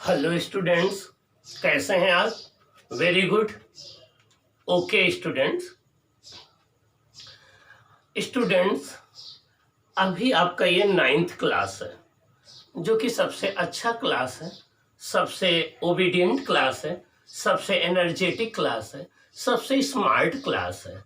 Hello students, कैसे हैं आप? Very good. ओके स्टूडेंट्स, अभी आपका ये 9th क्लास है, जो कि सबसे अच्छा क्लास है, सबसे ओबीडियंट क्लास है, सबसे एनर्जेटिक क्लास है, सबसे स्मार्ट क्लास है।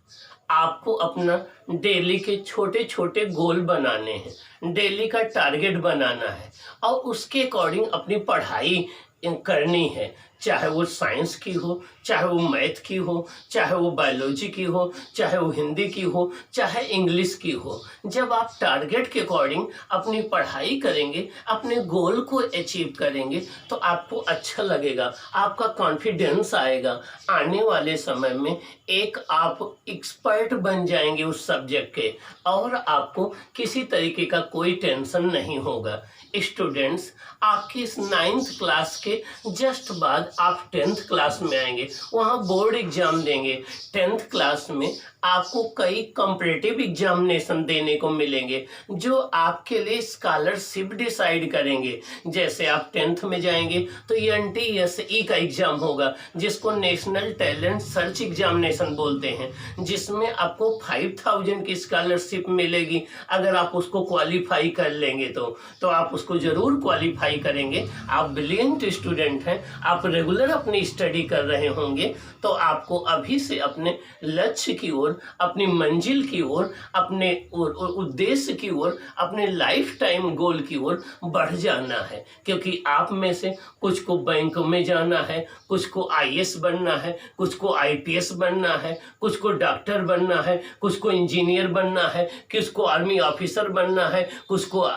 आपको अपना डेली के छोटे छोटे गोल बनाने हैं, डेली का टारगेट बनाना है और उसके अकॉर्डिंग अपनी पढ़ाई करनी है। चाहे वो साइंस की हो, चाहे वो मैथ की हो, चाहे वो बायोलॉजी की हो, चाहे वो हिंदी की हो, चाहे इंग्लिश की हो। जब आप टारगेट के अकॉर्डिंग अपनी पढ़ाई करेंगे, अपने गोल को अचीव करेंगे, तो आपको अच्छा लगेगा, आपका कॉन्फिडेंस आएगा। आने वाले समय में एक आप एक्सपर्ट बन जाएंगे उस सब्जेक्ट के, और आपको किसी तरीके का कोई टेंशन नहीं होगा। स्टूडेंट्स, आपकी इस 9th क्लास के जस्ट बाद आप 10th क्लास में आएंगे, वहाँ बोर्ड एग्जाम देंगे। 10th क्लास में आपको कई कॉम्पिटिटिव एग्जामिनेशन देने को मिलेंगे, जो आपके लिए स्कॉलरशिप डिसाइड करेंगे। जैसे आप 10th में जाएंगे तो NTSE का एग्जाम होगा, जिसको नेशनल टैलेंट सर्च एग्जामिनेशन बोलते हैं, जिसमें आपको 5000 की स्कॉलरशिप मिलेगी। अगर आप उसको क्वालिफाई कर लेंगे तो आप उसको जरूर क्वालिफाई करेंगे। आप ब्रिलियंट स्टूडेंट हैं, आप रेगुलर अपनी स्टडी कर रहे होंगे, तो आपको अभी से अपने लक्ष्य की ओर, अपनी मंजिल की ओर, अपने उद्देश्य की ओर, अपने लाइफ टाइम गोल की ओर बढ़ जाना है। क्योंकि आप में से कुछ को बैंक में जाना है, कुछ को IAS बनना है, कुछ को IPS बनना है, कुछ को डॉक्टर बनना है, कुछ को इंजीनियर बनना है, कुछ को आर्मी ऑफिसर बनना है, कुछ को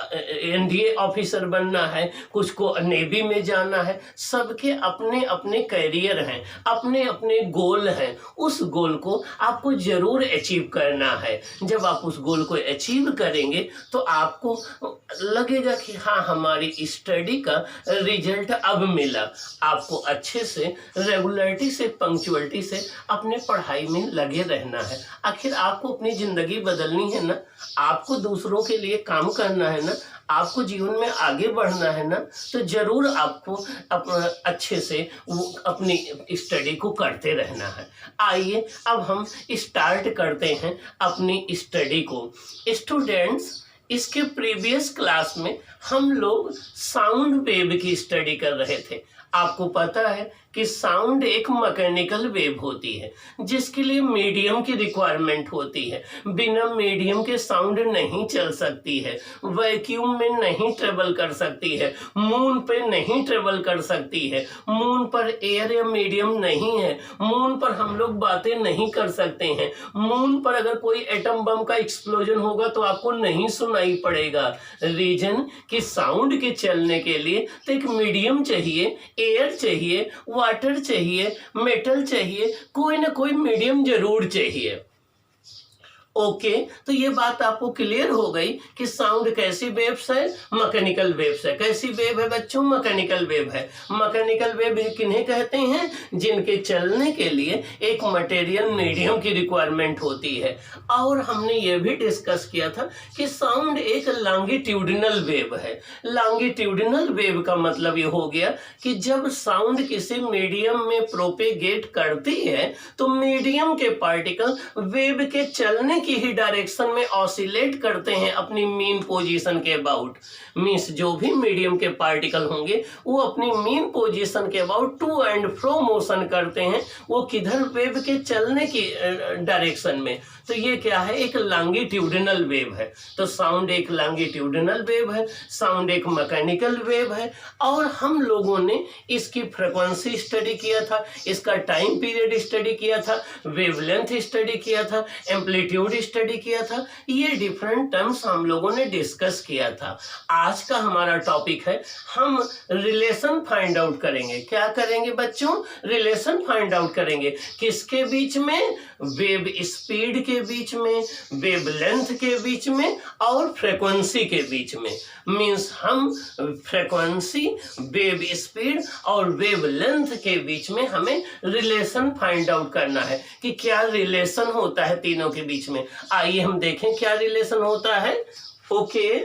NDA ऑफिसर बनना है, कुछ को नेवी में जाना है। सबके अपने अपने कैरियर हैं, अपने अपने गोल हैं। उस गोल को आपको जरूर अचीव करना है। जब आप उस गोल को अचीव करेंगे तो आपको लगेगा कि हाँ, हमारी स्टडी का रिजल्ट अब मिला। आपको अच्छे से, रेगुलरिटी से, पंक्चुअलिटी से अपने पढ़ाई में लगे रहना है। आखिर आपको अपनी जिंदगी बदलनी है ना, आपको दूसरों के लिए काम करना है ना, आपको जीवन में आगे बढ़ना है ना, तो जरूर आपको अच्छे से अपनी स्टडी को करते रहना है। आइए अब हम स्टार्ट करते हैं अपनी स्टडी को। स्टूडेंट्स, इसके प्रीवियस क्लास में हम लोग साउंड वेव की स्टडी कर रहे थे। आपको पता है कि साउंड एक मैकेनिकल वेव होती है, जिसके लिए मीडियम की रिक्वायरमेंट होती है। बिना मीडियम के साउंड नहीं चल सकती है, वैक्यूम में नहीं ट्रेवल कर सकती है, मून पे नहीं ट्रेवल कर सकती है। मून पर एयर या मीडियम नहीं है, मून पर हम लोग बातें नहीं कर सकते हैं। मून पर अगर कोई एटम बम का एक्सप्लोजन होगा तो आपको नहीं सुनाई पड़ेगा। रीजन कि साउंड के चलने के लिए तो एक मीडियम चाहिए, एयर चाहिए, वाटर चाहिए, मेटल चाहिए, कोई ना कोई मीडियम जरूर चाहिए। ओके, तो ये बात आपको क्लियर हो गई कि साउंड कैसी वेव्स है, मैकेनिकल वेव्स है। कैसी वेव है बच्चों? मैकेनिकल वेव है। मैकेनिकल वेव किन्हें कहते हैं? जिनके चलने के लिए एक मटेरियल मीडियम की रिक्वायरमेंट होती है। और हमने ये भी डिस्कस किया था कि साउंड एक लॉन्गिट्यूडिनल वेव है। लॉन्गिट्यूडिनल वेव का मतलब ये हो गया कि जब साउंड किसी मीडियम में प्रोपेगेट करती है तो मीडियम के पार्टिकल वेव के चलने की ही डायरेक्शन में ऑसिलेट करते हैं अपनी मीन पोजीशन के अबाउट। मींस जो भी मीडियम के पार्टिकल होंगे वो अपनी मीन पोजीशन के about to and fro motion करते हैं। वो किधर? वेव के चलने की डायरेक्शन में। तो ये क्या है? एक लॉन्गिट्यूडिनल वेव है। तो साउंड एक लॉन्गिट्यूडिनल वेव है, साउंड एक मैकेनिकल वेव है। और हम लोगों ने इसकी फ्रीक्वेंसी स्टडी किया था, इसका टाइम पीरियड स्टडी किया था, वेवलेंथ स्टडी किया था, एम्पलीट्यूड स्टडी किया था। ये डिफरेंट टर्म्स हम लोगों ने डिस्कस किया था। आज का हमारा टॉपिक है, हम रिलेशन फाइंड आउट करेंगे। क्या करेंगे बच्चों? रिलेशन फाइंड आउट करेंगे। किसके बीच में? वेव स्पीड के बीच में, वेव लेंथ के बीच में और फ्रीक्वेंसी के बीच में। मींस हम फ्रीक्वेंसी, वेव स्पीड और वेव लेंथ के बीच में हमें रिलेशन फाइंड आउट करना है कि क्या रिलेशन होता है तीनों के बीच में। आइए हम देखें क्या रिलेशन होता है। Okay,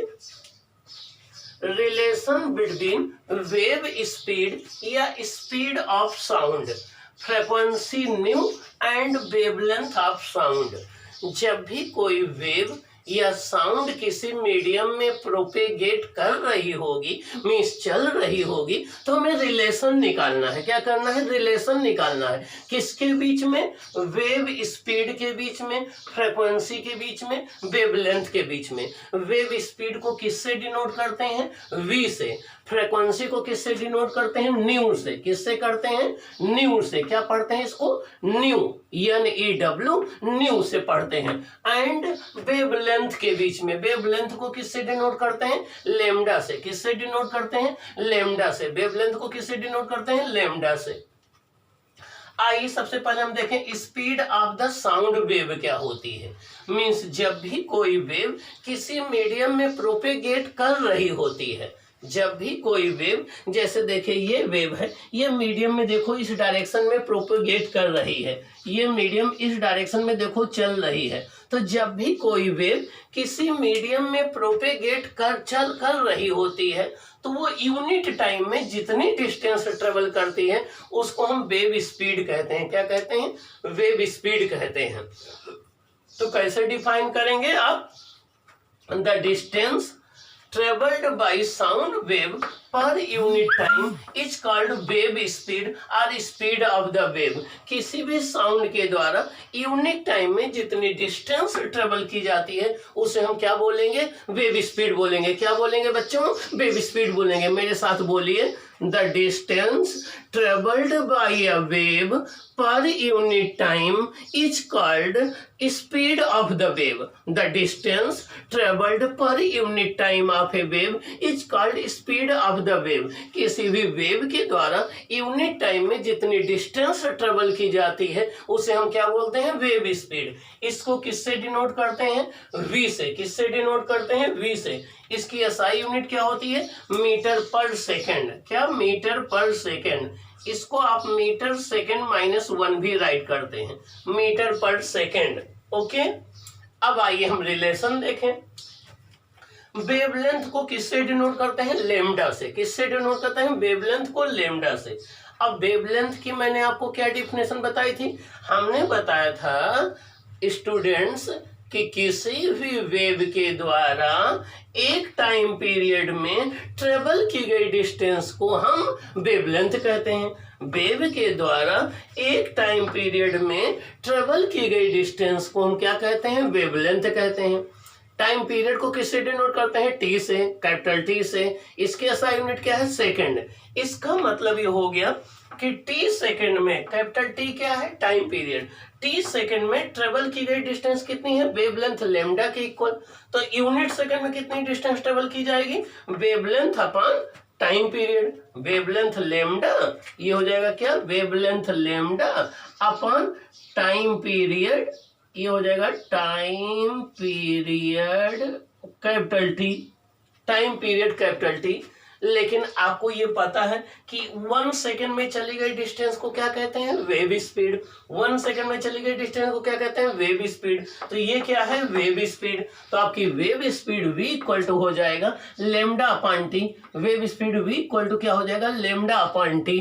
relation between wave speed या speed of sound, frequency nu and wavelength of sound. जब भी कोई वेव या साउंड किसी मीडियम में प्रोपेगेट कर रही होगी, मीन्स चल रही होगी, तो हमें रिलेशन निकालना है। क्या करना है? रिलेशन निकालना है। किसके बीच में? वेव स्पीड के बीच में, फ्रीक्वेंसी के बीच में, वेवलेंथ के बीच में। वेव स्पीड को किससे डिनोट करते हैं? v से। फ्रीक्वेंसी को किससे डिनोट करते हैं? न्यू से। किससे करते हैं? न्यू से। क्या पढ़ते हैं इसको? न्यू, NEW, न्यू से पढ़ते हैं। एंड वेवलेंथ के बीच में, वेवलेंथ को किससे डिनोट करते हैं? लेमडा से। किससे डिनोट करते हैं? लेमडा से। वेवलेंथ को किससे डिनोट करते हैं? लेमडा से। आइए सबसे पहले हम देखें speed of the sound wave क्या होती है। मींस जब भी कोई वेव किसी मीडियम में प्रोपेगेट कर रही होती है, जब भी कोई वेव, जैसे देखिए ये वेव है, ये मीडियम में देखो इस डायरेक्शन में प्रोपेगेट कर रही है, ये मीडियम इस डायरेक्शन में देखो चल रही है। तो जब भी कोई वेव किसी मीडियम में प्रोपेगेट कर रही होती है, तो वो यूनिट टाइम में जितनी डिस्टेंस ट्रेवल करती है उसको हम वेव स्पीड कहते हैं। क्या कहते हैं? वेव स्पीड कहते हैं। तो कैसे डिफाइन करेंगे आप? The distance traveled by sound wave per unit time is called wave speed or speed of the wave। किसी भी साउंड के द्वारा यूनिट टाइम में जितनी डिस्टेंस ट्रेवल की जाती है उसे हम क्या बोलेंगे? वेव स्पीड बोलेंगे। क्या बोलेंगे बच्चों? वेव स्पीड बोलेंगे। मेरे साथ बोलिए, the distance travelled by a wave per unit time is called speed of the wave. The distance travelled per unit time of A wave is called speed of the wave. किसी भी wave के द्वारा unit time में जितनी distance travel की जाती है उसे हम क्या बोलते हैं? Wave speed. इसको किससे डिनोट करते हैं? v से। किससे डिनोट करते हैं? v से। इसकी एसआई यूनिट क्या होती है? मीटर पर सेकेंड। क्या? मीटर पर सेकेंड। इसको आप मीटर सेकेंड -1 भी राइट करते हैं, मीटर पर सेकेंड। ओके, अब आइए हम रिलेशन देखें। वेवलेंथ को किससे डिनोट करते हैं? लेमडा से। किससे डिनोट करते हैं? वेवलेंथ को लेमडा से। अब वेवलेंथ की मैंने आपको क्या डिफिनेशन बताई थी? हमने बताया था स्टूडेंट्स कि किसी भी वेव के द्वारा एक टाइम पीरियड में ट्रेवल की गई डिस्टेंस को हम वेवलेंथ कहते हैं। वेव के द्वारा एक टाइम पीरियड में ट्रेवल की गई डिस्टेंस को हम क्या कहते हैं? वेवलेंथ कहते हैं। टाइम पीरियड को किससे डिनोट करते हैं? टी से, कैपिटल टी से। इसके एसआई यूनिट क्या है? सेकंड। इसका मतलब ये हो गया कि टी सेकंड में, कैपिटल टी क्या है? Time period. टी सेकंड में ट्रेवल की गई डिस्टेंस कितनी है? वेवलेंथ लेमडा के इक्वल। तो यूनिट सेकंड में कितनी डिस्टेंस ट्रेवल की जाएगी? Wavelength upon time period. Wavelength lambda, ये हो जाएगा क्या? Wavelength lambda upon time period, ये हो जाएगा time period capital T. Time period capital T. लेकिन आपको ये पता है कि 1 सेकेंड में चली गई डिस्टेंस को क्या कहते हैं? Wave speed. 1 सेकेंड में चली गई डिस्टेंस को क्या कहते हैं? Wave speed. तो ये क्या है? Wave speed. तो आपकी wave speed v equal to हो जाएगा lambda upon T. Wave speed v equal to क्या हो जाएगा? Lambda upon T.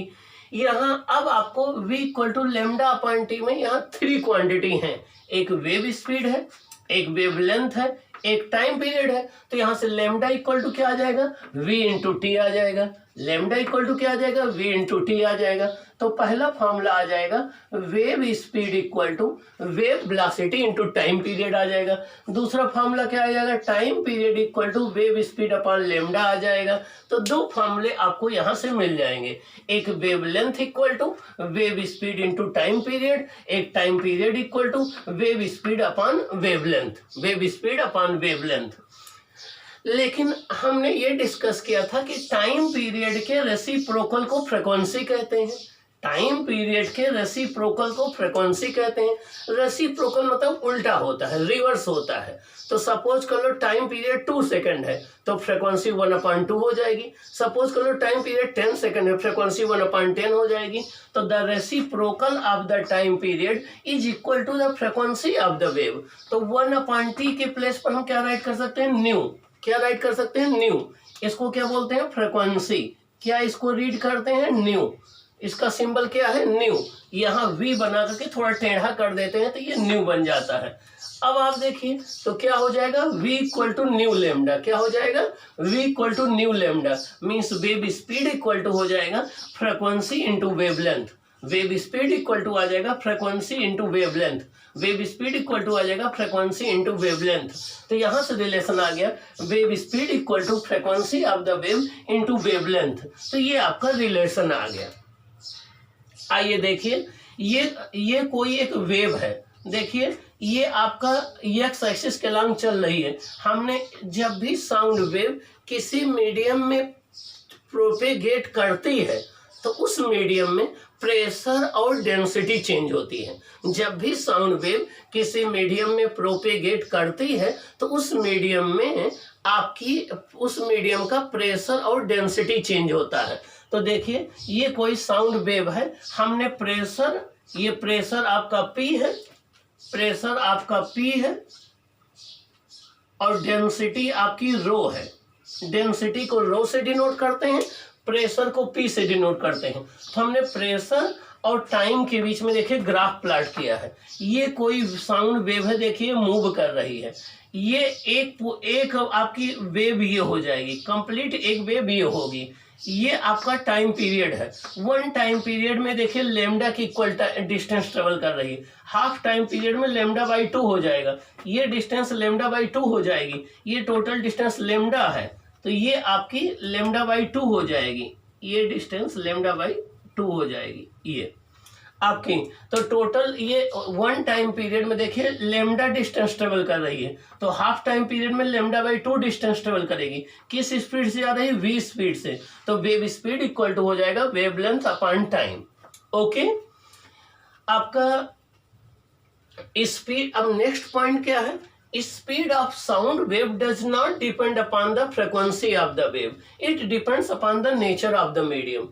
यहाँ अब आपको v equal to lambda upon T में यहाँ 3 क्वांटिटी हैं। एक वेव स्पीड है, एक वेवलेंथ है, एक टाइम पीरियड है। तो यहां से लेमडा इक्वल टू क्या आ जाएगा? v इंटू टी आ जाएगा। लेमडा इक्वल टू क्या आ जाएगा? v इंटू टी आ जाएगा। तो पहला फॉर्मूला आ जाएगा wave speed equal to wave velocity into time period आ जाएगा। दूसरा फॉर्मूला क्या आ जाएगा? Time period equal to wave speed upon lambda आ जाएगा। तो 2 फॉर्मूले आपको यहां से मिल जाएंगे, एक wavelength equal to wave speed into time period, एक time period equal to wave speed upon wavelength, wave speed upon wavelength. लेकिन हमने ये डिस्कस किया था कि टाइम पीरियड के रेसिप्रोकल को फ्रीक्वेंसी कहते हैं। टाइम पीरियड के रेसिप्रोकल को फ्रीक्वेंसी कहते हैं। रेसिप्रोकल मतलब उल्टा होता है, रिवर्स होता है। तो सपोज कर लो टाइम पीरियड 2 सेकंड है तो फ्रीक्वेंसी 1/2 हो जाएगी। सपोज कर लो टाइम पीरियड 10 सेकंड है, फ्रीक्वेंसी 1/10 हो जाएगी। तो the reciprocal of the time period is equal to the frequency of the wave. तो 1/t के प्लेस पर हम क्या राइट कर सकते हैं? न्यू। क्या राइट कर सकते हैं? न्यू। इसको क्या बोलते हैं? फ्रीक्वेंसी। क्या इसको रीड करते हैं? न्यू। इसका सिंबल क्या है? न्यू। यहाँ वी बना करके थोड़ा टेढ़ा कर देते हैं तो ये न्यू बन जाता है। अब आप देखिए तो क्या हो जाएगा? v equal to nu lambda. क्या हो जाएगा? v equal to nu lambda means wave speed equal to हो जाएगा frequency into wavelength. Wave speed equal to आ जाएगा frequency into wavelength. Wave speed equal to आ जाएगा फ्रीक्वेंसी इंटू वेवलेंथ। तो यहाँ से रिलेशन आ गया wave speed equal to frequency of the wave into wavelength. तो ये आपका रिलेशन आ गया। आइए देखिए, ये कोई एक वेव है। देखिए ये आपका एक्स एक्सिस के लॉन्ग चल रही है। हमने जब भी साउंड वेव किसी मीडियम में प्रोपेगेट करती है तो उस मीडियम में प्रेशर और डेंसिटी चेंज होती है। जब भी साउंड वेव किसी मीडियम में प्रोपेगेट करती है तो उस मीडियम में आपकी उस मीडियम का प्रेशर और डेंसिटी चेंज होता है। तो देखिए ये कोई साउंड वेव है, हमने प्रेशर, ये प्रेशर आपका P है, प्रेशर आपका P है और डेंसिटी आपकी रो है। डेंसिटी को रो से डिनोट करते हैं, प्रेशर को P से डिनोट करते हैं। तो हमने प्रेशर और टाइम के बीच में देखिए ग्राफ प्लॉट किया है। ये कोई साउंड वेव है, देखिए मूव कर रही है। ये एक आपकी वेव ये हो जाएगी, कंप्लीट एक वेव ये होगी। ये आपका टाइम पीरियड है। वन टाइम पीरियड में देखिए लेमडा की इक्वल डिस्टेंस ट्रेवल कर रही है। हाफ टाइम पीरियड में लेमडा बाई 2 हो जाएगा। ये डिस्टेंस लेमडा बाई 2 हो जाएगी। ये टोटल डिस्टेंस लेमडा है तो ये आपकी लेमडा बाई 2 हो जाएगी। ये डिस्टेंस लेमडा बाई 2 हो जाएगी ये आपकी। तो टोटल ये वन टाइम पीरियड में देखिए लेमडा डिस्टेंस ट्रेवल कर रही है। तो हाफ टाइम पीरियड में लेमडा बाई 2 डिस्टेंस ट्रेवल करेगी। किस स्पीड से आ रही है? v स्पीड से। तो वेव स्पीड इक्वल टू हो जाएगा वेवलेंथ अपॉन टाइम। ओके, आपका स्पीड। अब नेक्स्ट पॉइंट क्या है? Speed of sound wave does not depend upon the frequency of the wave, it depends upon the nature of the medium.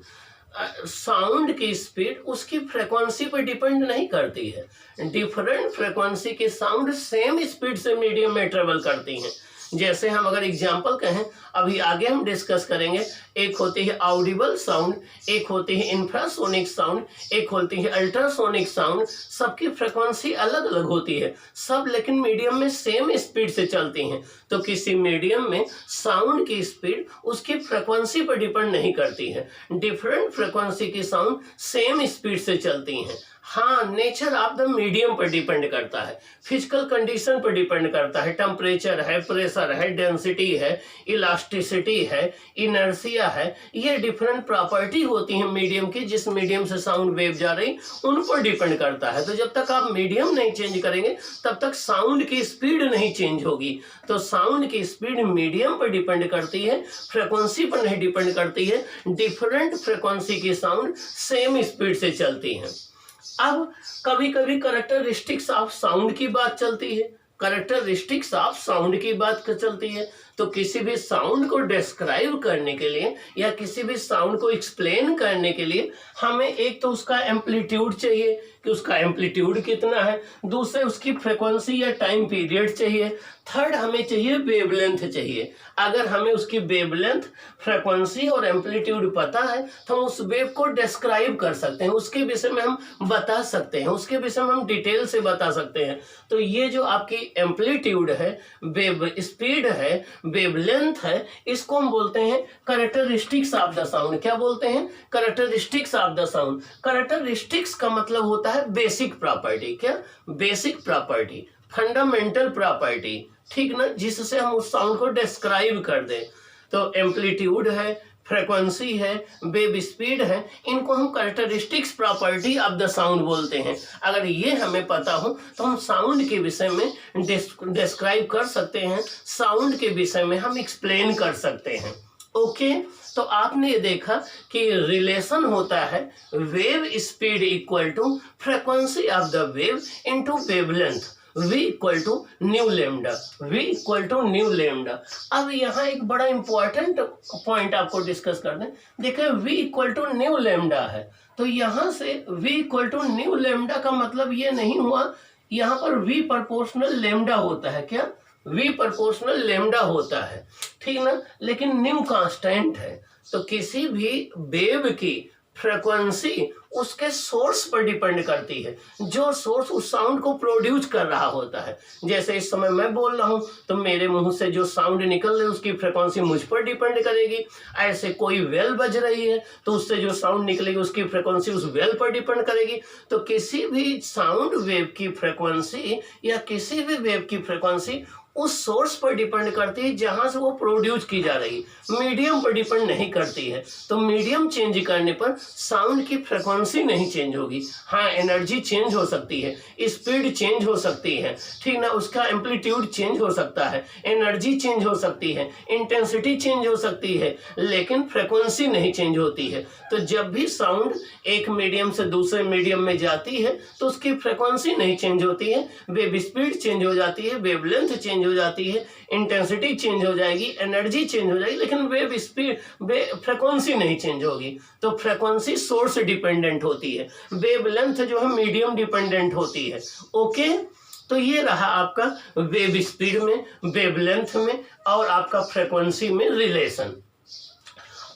Sound की speed उसकी frequency पर depend नहीं करती है। डिफरेंट फ्रीक्वेंसी के साउंड सेम स्पीड से मीडियम में travel करती हैं। जैसे हम अगर एग्जांपल कहें, अभी आगे हम डिस्कस करेंगे, एक होती है ऑडिबल साउंड, एक होती है इंफ्रासोनिक साउंड, एक होती है अल्ट्रासोनिक साउंड। सबकी फ्रीक्वेंसी अलग अलग होती है, सब लेकिन मीडियम में सेम स्पीड से चलती हैं। तो किसी मीडियम में साउंड की स्पीड उसकी फ्रीक्वेंसी पर डिपेंड नहीं करती है। डिफरेंट फ्रीक्वेंसी की साउंड सेम स्पीड से चलती हैं। हाँ, नेचर ऑफ द मीडियम पर डिपेंड करता है, फिजिकल कंडीशन पर डिपेंड करता है। टेम्परेचर है, प्रेशर है, डेंसिटी है, इलास्टिसिटी है, इनर्शिया है, ये डिफरेंट प्रॉपर्टी होती है मीडियम की। जिस मीडियम से साउंड वेव जा रही उन पर डिपेंड करता है। तो जब तक आप मीडियम नहीं चेंज करेंगे तब तक साउंड की स्पीड नहीं चेंज होगी। तो साउंड की स्पीड मीडियम पर डिपेंड करती है, फ्रीक्वेंसी पर नहीं डिपेंड करती है। डिफरेंट फ्रीक्वेंसी की साउंड सेम स्पीड से चलती हैं। अब कभी कभी कैरेक्टरिस्टिक्स ऑफ साउंड की बात चलती है, कैरेक्टरिस्टिक्स ऑफ साउंड की बात चलती है। तो किसी भी साउंड को डिस्क्राइब करने के लिए या किसी भी साउंड को एक्सप्लेन करने के लिए हमें एक तो उसका एम्पलीट्यूड चाहिए कि उसका एम्पलीट्यूड कितना है, दूसरे उसकी फ्रीक्वेंसी या टाइम पीरियड चाहिए, थर्ड हमें चाहिए वेवलेंथ चाहिए। अगर हमें उसकी वेवलेंथ, फ्रीक्वेंसी और एम्पलीट्यूड पता है तो हम उस वेव को डिस्क्राइब कर सकते हैं, उसके विषय में हम बता सकते हैं, उसके विषय में हम डिटेल से बता सकते हैं। तो ये जो आपकी एम्पलीट्यूड है, वेव स्पीड है, वेवलेंथ है, इसको हम बोलते हैं कैरेक्टरिस्टिक्स ऑफ द साउंड। क्या बोलते हैं? Characteristics of the sound. Characteristics का मतलब होता है बेसिक प्रॉपर्टी। क्या? बेसिक प्रॉपर्टी, फंडामेंटल प्रॉपर्टी, ठीक ना, जिससे हम उस साउंड को डिस्क्राइब कर दें। तो एम्पलीट्यूड है, फ्रीक्वेंसी है, वेव स्पीड है, इनको हम characteristics property of the sound बोलते हैं। अगर ये हमें पता हो तो हम साउंड के विषय में डिस्क्राइब कर सकते हैं, साउंड के विषय में हम एक्सप्लेन कर सकते हैं। ओके, तो आपने ये देखा कि रिलेशन होता है wave speed equal to frequency of the wave into wavelength, v equal to nu lambda, v equal to nu lambda. अब यहाँ एक बड़ा इंपॉर्टेंट पॉइंट आपको डिस्कस कर दें। देखिए v equal to nu lambda है, तो यहाँ से v equal to nu lambda का मतलब ये नहीं हुआ यहाँ पर v प्रोपोर्शनल लेमडा होता है। क्या? V प्रोपोर्शनल लेमडा होता है, ठीक ना। लेकिन न्यू कांस्टेंट है, तो किसी भी वेव की फ्रीक्वेंसी उसके सोर्स पर डिपेंड करती है, जो सोर्स उस साउंड को प्रोड्यूस कर रहा होता है। जैसे इस समय मैं बोल रहा हूं तो मेरे मुंह से जो साउंड निकल रही है उसकी फ्रीक्वेंसी मुझ पर डिपेंड करेगी। ऐसे कोई वेल बज रही है तो उससे जो साउंड निकलेगी उसकी फ्रीक्वेंसी उस वेल पर डिपेंड करेगी। तो किसी भी साउंड वेव की फ्रीक्वेंसी या किसी भी वेव की फ्रीक्वेंसी उस सोर्स पर डिपेंड करती है जहां से वो प्रोड्यूस की जा रही, मीडियम पर डिपेंड नहीं करती है। तो मीडियम चेंज करने पर साउंड की फ्रीक्वेंसी नहीं चेंज होगी। हाँ, एनर्जी चेंज हो सकती है, स्पीड चेंज हो सकती है, ठीक ना, उसका एम्पलीट्यूड चेंज हो सकता है, एनर्जी चेंज हो सकती है, इंटेंसिटी चेंज हो सकती है, लेकिन फ्रीक्वेंसी नहीं चेंज होती है। तो जब भी साउंड एक मीडियम से दूसरे मीडियम में जाती है तो उसकी फ्रीक्वेंसी नहीं चेंज होती है, वेव स्पीड चेंज हो जाती है, वेवलेंथ चेंज हो जाती है, इंटेंसिटी चेंज हो जाएगी, एनर्जी चेंज हो जाएगी, लेकिन वेव स्पीड फ्रीक्वेंसी नहीं चेंज होगी। तो फ्रीक्वेंसी सोर्स डिपेंडेंट होती है, वेवलेंथ जो है मीडियम डिपेंडेंट होती है। ओके, तो ये रहा आपका वेव स्पीड में, वेवलेंथ में और आपका फ्रीक्वेंसी में रिलेशन।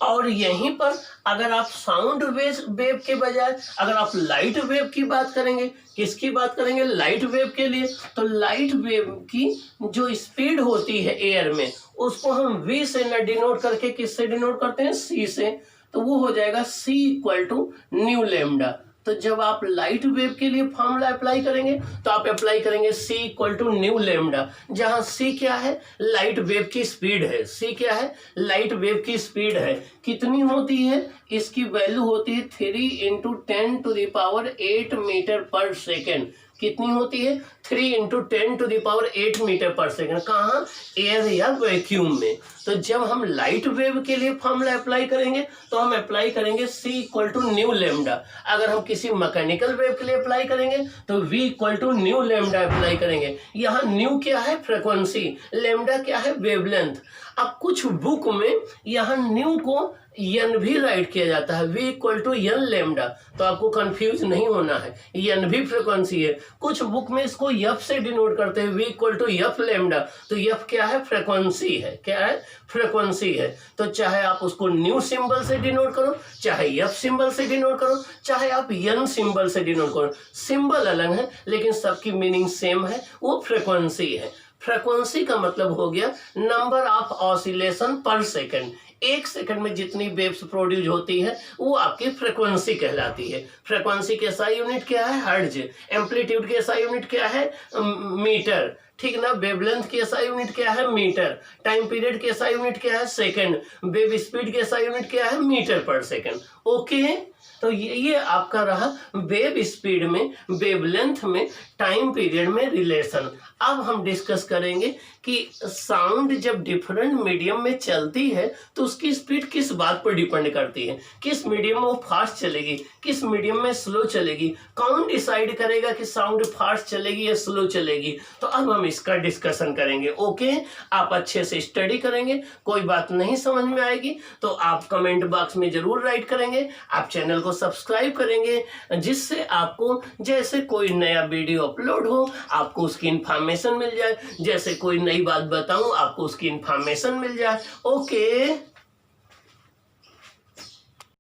और यहीं पर अगर आप साउंड वेव के बजाय अगर आप लाइट वेव की बात करेंगे, किसकी बात करेंगे, लाइट वेव के लिए, तो लाइट वेव की जो स्पीड होती है एयर में उसको हम v से न डिनोट करके किससे डिनोट करते हैं, c से। तो वो हो जाएगा c equal to nu lambda. तो जब आप लाइट वेव के लिए फॉर्मूला अप्लाई करेंगे तो आप अप्लाई करेंगे c equal to nu lambda, जहां c क्या है, लाइट वेव की स्पीड है। c क्या है, लाइट वेव की स्पीड है। कितनी होती है, इसकी वैल्यू होती है 3 इंटू 10⁸ मीटर पर सेकेंड। कितनी होती है, 3 इंटू 10⁸ मीटर पर सेकेंड। कहाँ, एयर या वैक्यूम में। तो जब हम लाइट वेव के लिए फॉर्मूला अप्लाई करेंगे तो हम अप्लाई करेंगे c equal to nu lambda. अगर हम किसी मैकेनिकल वेव के लिए अप्लाई करेंगे तो v equal to nu lambda apply करेंगे। यहाँ न्यू क्या है, फ्रीक्वेंसी, लेमडा क्या है, वेवलेंथ। अब कुछ बुक में यहाँ न्यू को एन भी राइट किया जाता है, v equal to N lambda. तो आपको कंफ्यूज नहीं होना है, एन भी फ्रीक्वेंसी है। कुछ बुक में इसको f से डिनोट करते हैं, v equal to f lambda. तो f क्या है, फ्रीक्वेंसी है। क्या है, फ्रीक्वेंसी है। तो चाहे आप उसको न्यू सिंबल से डिनोट करो, चाहे f सिंबल से डिनोट करो, चाहे आप n सिंबल से डिनोट करो, सिंबल अलग है लेकिन सबकी मीनिंग सेम है, वो फ्रीक्वेंसी है। फ्रीक्वेंसी का मतलब हो गया नंबर ऑफ ऑसिलेशन पर सेकंड। एक सेकंड में जितनी वेव्स प्रोड्यूस होती है वो आपकी फ्रीक्वेंसी कहलाती है। फ्रीक्वेंसी की SI यूनिट क्या है, हर्ट्ज। एम्पलीट्यूड की SI यूनिट क्या है, मीटर, ठीक ना। वेवलेंथ की SI यूनिट क्या है, मीटर। टाइम पीरियड की SI यूनिट क्या है, सेकंड। वेव स्पीड की SI यूनिट क्या है, मीटर पर सेकंड। ओके, तो ये आपका रहा वेव स्पीड में, वेवलेंथ में, टाइम पीरियड में रिलेशन। अब हम डिस्कस करेंगे कि साउंड जब डिफरेंट मीडियम में चलती है तो उसकी स्पीड किस बात पर डिपेंड करती है, किस मीडियम में वो फास्ट चलेगी, किस मीडियम में स्लो चलेगी, कौन डिसाइड करेगा कि साउंड फास्ट चलेगी या स्लो चलेगी। तो अब हम इसका डिस्कशन करेंगे। ओके, आप अच्छे से स्टडी करेंगे, कोई बात नहीं समझ में आएगी तो आप कमेंट बॉक्स में जरूर राइट करेंगे। आप चैनल को सब्सक्राइब करेंगे जिससे आपको जैसे कोई नया वीडियो अपलोड हो आपको उसकी इंफॉर्मेशन मिल जाए, जैसे कोई नई बात बताऊं आपको उसकी इंफॉर्मेशन मिल जाए। ओके।